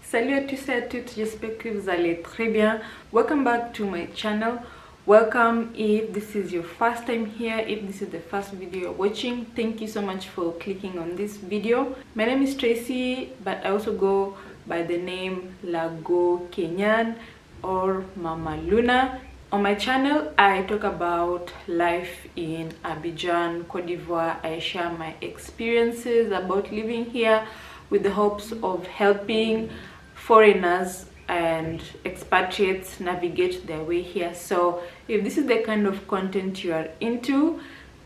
Salut à tous et à toutes, j'espère que vous allez très bien. Welcome back to my channel. Welcome if this is your first time here, if this is the first video you're watching. Thank you so much for clicking on this video. My name is Tracy, but I also go by the name LaGoKenyane or Mama Luna. On my channel, I talk about life in Abidjan, Cote d'Ivoire. I share my experiences about living here with the hopes of helping foreigners and expatriates navigate their way here. So if this is the kind of content you are into,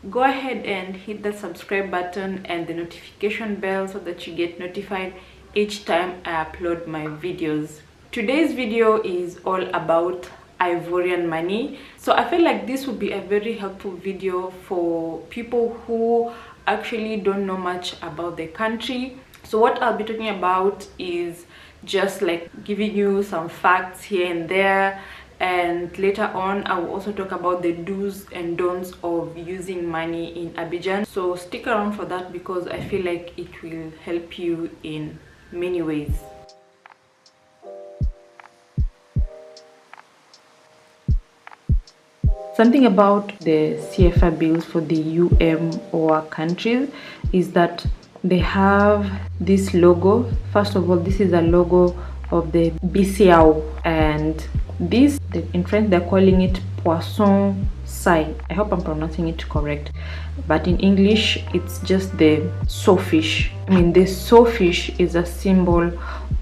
go ahead and hit the subscribe button and the notification bell so that you get notified each time I upload my videos. Today's video is all about Ivorian money. So I feel like this would be a very helpful video for people who actually don't know much about the country. So what I'll be talking about is just like giving you some facts here and there, and later on I will also talk about the do's and don'ts of using money in Abidjan. So stick around for that because I feel like it will help you in many ways. Something about the CFA bills for the UMOA countries is that they have this logo. First of all, this is a logo of the BCAO, and this, in French they're calling it poisson sai. I hope I'm pronouncing it correct, but in English it's just the sawfish. I mean, the sawfish is a symbol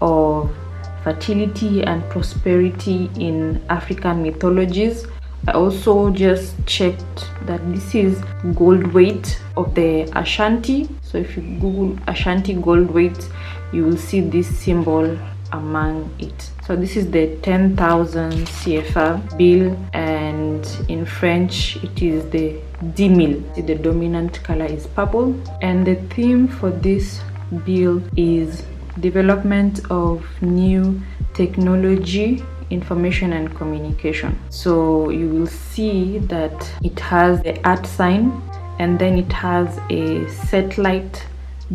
of fertility and prosperity in African mythologies. I also just checked that this is gold weight of the Ashanti. So if you Google Ashanti gold weight, you will see this symbol among it. So this is the 10,000 CFA bill, and in French it is the 10,000. The dominant color is purple, and the theme for this bill is development of new technology, information and communication. So you will see that it has the @ sign, and then it has a satellite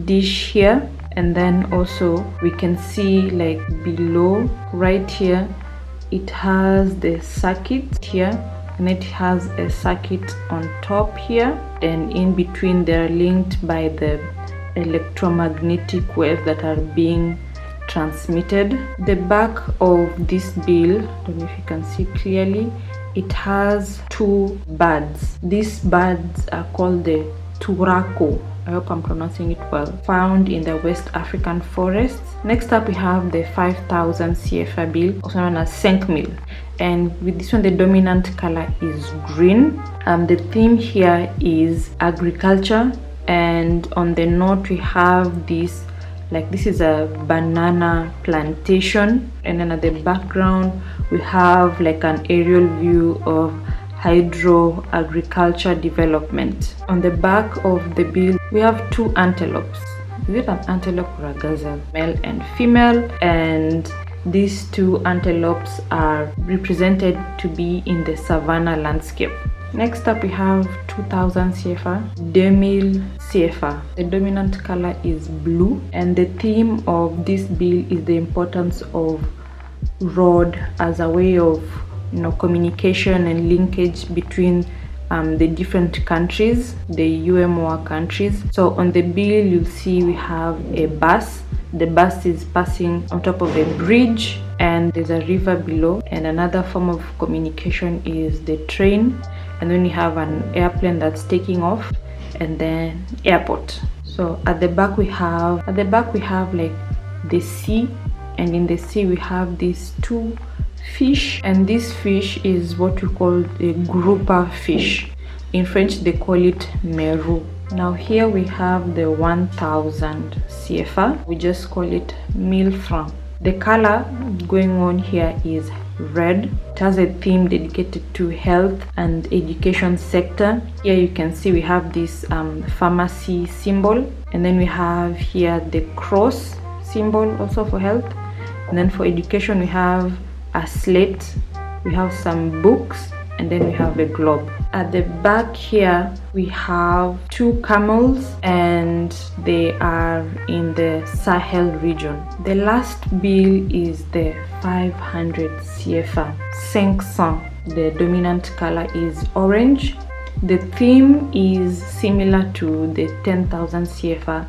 dish here, and then also we can see like below right here it has the circuit here, and it has a circuit on top here, and in between they're linked by the electromagnetic waves that are being transmitted. The back of this bill, I don't know if you can see clearly, it has two birds. These birds are called the turako. I hope I'm pronouncing it well. Found in the West African forests. Next up we have the 5,000 CFA bill, also known as 5,000, and with this one the dominant color is green. The theme here is agriculture, and on the note we have this, like this is a banana plantation, and then at the background we have like an aerial view of hydro agriculture development. On the back of the bill we have two antelopes. Is it an antelope or a gazelle? Male and female, and these two antelopes are represented to be in the savanna landscape. Next up we have 2,000 CFA, 2,000 CFA. The dominant color is blue, and the theme of this bill is the importance of road as a way of, you know, communication and linkage between the different countries, the UMOA countries. So on the bill you'll see we have a bus. The bus is passing on top of a bridge, and there's a river below, and another form of communication is the train, and then we have an airplane that's taking off, and then airport. So at the back we have like the sea, and in the sea we have these two fish, and this fish is what we call a grouper fish. In French they call it meru. Now here we have the 1,000 CFA, we just call it 1000 francs. The color going on here is red. It has a theme dedicated to health and education sector. Here you can see we have this pharmacy symbol, and then we have here the cross symbol also for health, and then for education we have a slate, we have some books, and then we have a globe. At the back here we have 2 camels, and they are in the Sahel region. The last bill is the 500 CFA, 500. The dominant color is orange. The theme is similar to the 10,000 CFA.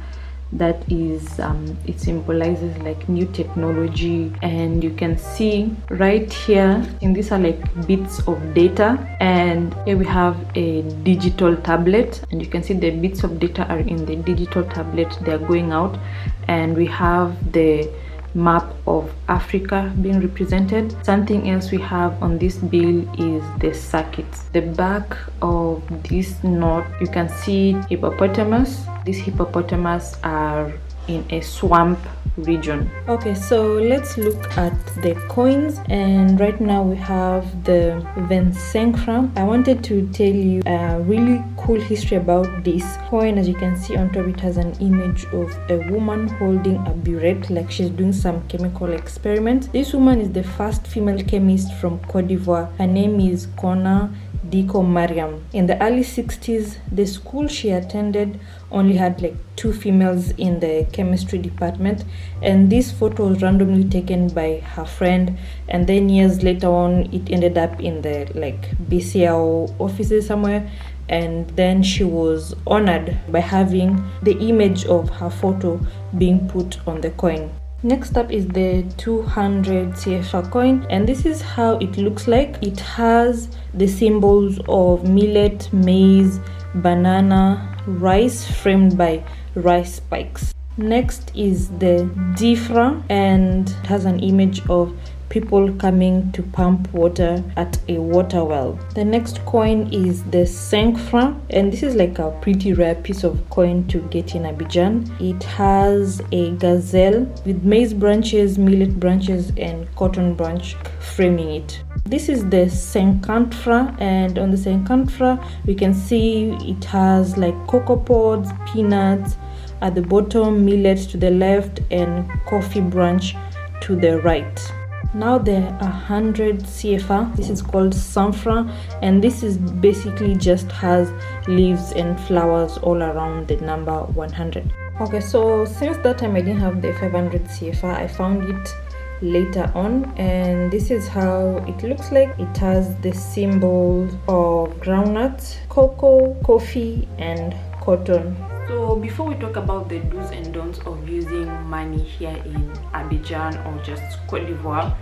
That is it symbolizes like new technology, and you can see right here, and these are like bits of data, and here we have a digital tablet, and you can see the bits of data are in the digital tablet, they're going out, and we have the map of Africa being represented. Something else we have on this bill is the circuits. The back of this note, you can see hippopotamus. These hippopotamus are in a swamp region. Okay, so let's look at the coins, and right now we have the 25 franc. I wanted to tell you a really cool history about this coin. As you can see on top, it has an image of a woman holding a burette, like she's doing some chemical experiment. This woman is the first female chemist from Cote d'Ivoire. Her name is Kona Diko Mariam. In the early 60s, the school she attended only had like 2 females in the chemistry department, and this photo was randomly taken by her friend, and then years later on it ended up in the like BCAO offices somewhere, and then she was honored by having the image of her photo being put on the coin. Next up is the 200 CFA coin, and this is how it looks like. It has the symbols of millet, maize, banana, rice framed by rice spikes. Next is the 10 franc, and it has an image of people coming to pump water at a water well. The next coin is the 5 franc, and this is like a pretty rare piece of coin to get in Abidjan. It has a gazelle with maize branches, millet branches, and cotton branch framing it. This is the 50 franc, and on the 50 franc we can see it has like cocoa pods, peanuts at the bottom, millet to the left, and coffee branch to the right. Now the 100 CFA, this is called 100 franc, and this is basically just has leaves and flowers all around the number 100. Okay, so since that time I didn't have the 500 CFA, I found it later on, and this is how it looks like. It has the symbols of groundnuts, cocoa, coffee, and cotton. So before we talk about the do's and don'ts of using money here in Abidjan or just Cote d'Ivoire,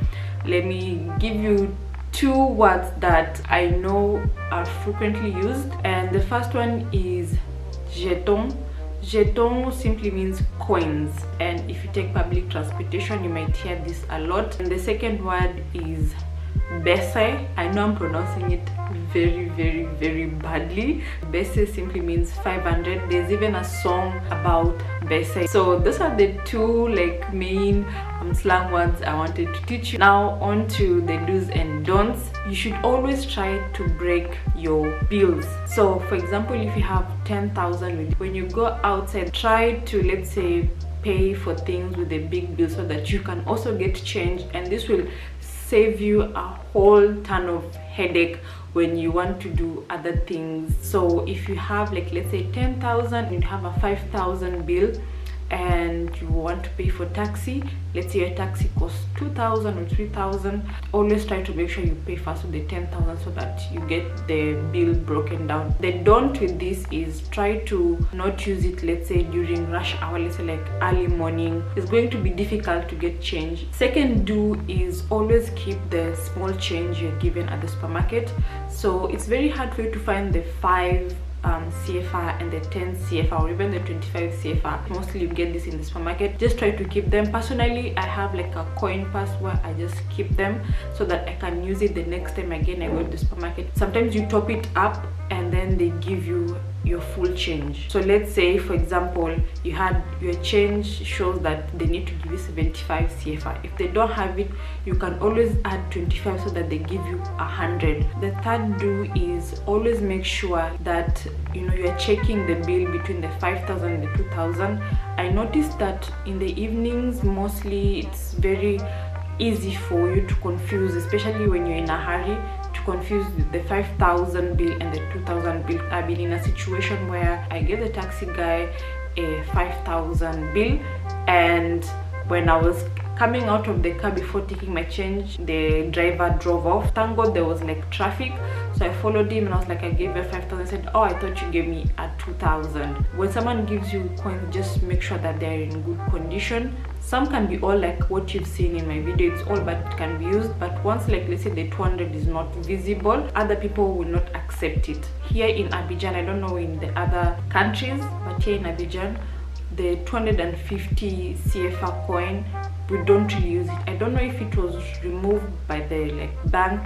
let me give you 2 words that I know are frequently used, and the first one is jeton. Jeton simply means coins, and if you take public transportation you might hear this a lot. And the second word is bese. I know I'm pronouncing it very badly. Bese simply means 500. There's even a song about bese. So those are the 2 like main slang words I wanted to teach you. Now on to the do's and don'ts. You should always try to break your bills. So for example, if you have 10,000, when you go outside, try to, let's say, pay for things with a big bill so that you can also get change, and this will save you a whole ton of headache when you want to do other things. So if you have like, let's say 10,000, you have a 5,000 bill and you want to pay for taxi, let's say your taxi costs 2,000 or 3,000, always try to make sure you pay first with the 10,000 so that you get the bill broken down. The don't with this is try to not use it, let's say during rush hour, let's say like early morning. It's going to be difficult to get change. Second do is always keep the small change you're given at the supermarket. So it's very hard for you to find the 5 CFA and the 10 CFA or even the 25 CFA. Mostly you get this in the supermarket. Just try to keep them. Personally, I have like a coin pass where I just keep them so that I can use it the next time again I go to the supermarket. Sometimes you top it up and then they give you your full change. So let's say for example you had your change shows that they need to give you 75 CFA. If they don't have it, you can always add 25 so that they give you 100. The third do is always make sure that you're checking the bill between the 5,000 and the 2,000. I noticed that in the evenings mostly it's very easy for you to confuse, especially when you're in a hurry, to confused with the 5,000 bill and the 2,000 bill. I've been in a situation where I gave the taxi guy a 5,000 bill, and when I was coming out of the car before taking my change, the driver drove off. Thank God there was like traffic, so I followed him and I was like, I gave you 5,000. I said, oh, I thought you gave me a 2,000. When someone gives you coins, just make sure that they're in good condition. Some can be all like what you've seen in my video, it's all but it can be used, but once like let's say the 200 is not visible, other people will not accept it. Here in Abidjan, I don't know in the other countries, but here in Abidjan, the 250 CFA coin, we don't really use it. I don't know if it was removed by the like bank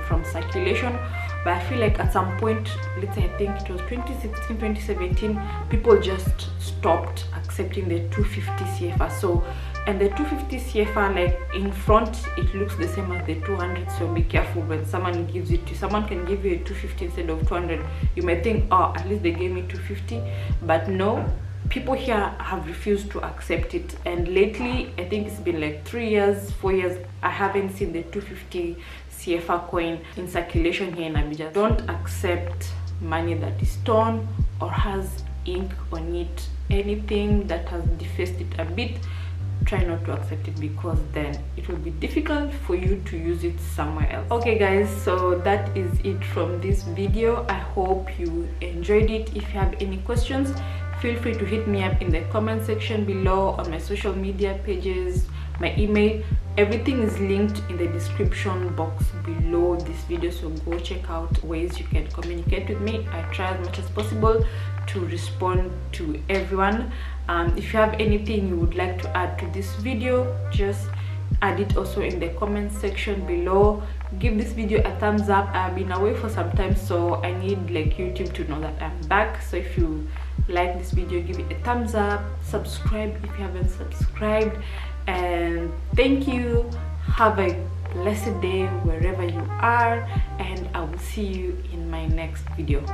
from circulation, but I feel like at some point, let's say I think it was 2016, 2017, people just stopped accepting the 250 CFA. So, and the 250 CFA, like in front, it looks the same as the 200. So be careful when someone gives it to you. Someone can give you a 250 instead of 200. You might think, oh, at least they gave me 250, but no. People here have refused to accept it, and lately I think it's been like 3 years, 4 years, I haven't seen the 250 CFA coin in circulation here in Abidjan. Don't accept money that is torn or has ink on it. Anything that has defaced it a bit, try not to accept it, because then it will be difficult for you to use it somewhere else. Okay guys, so that is it from this video. I hope you enjoyed it. If you have any questions, feel free to hit me up in the comment section below, on my social media pages, my email. Everything is linked in the description box below this video, so go check out ways you can communicate with me. I try as much as possible to respond to everyone. If you have anything you would like to add to this video, just add it also in the comment section below. Give this video a thumbs up. I've been away for some time, so I need like YouTube to know that I'm back. So if you like this video, give it a thumbs up, subscribe if you haven't subscribed, and thank you. Have a blessed day wherever you are, and I will see you in my next video.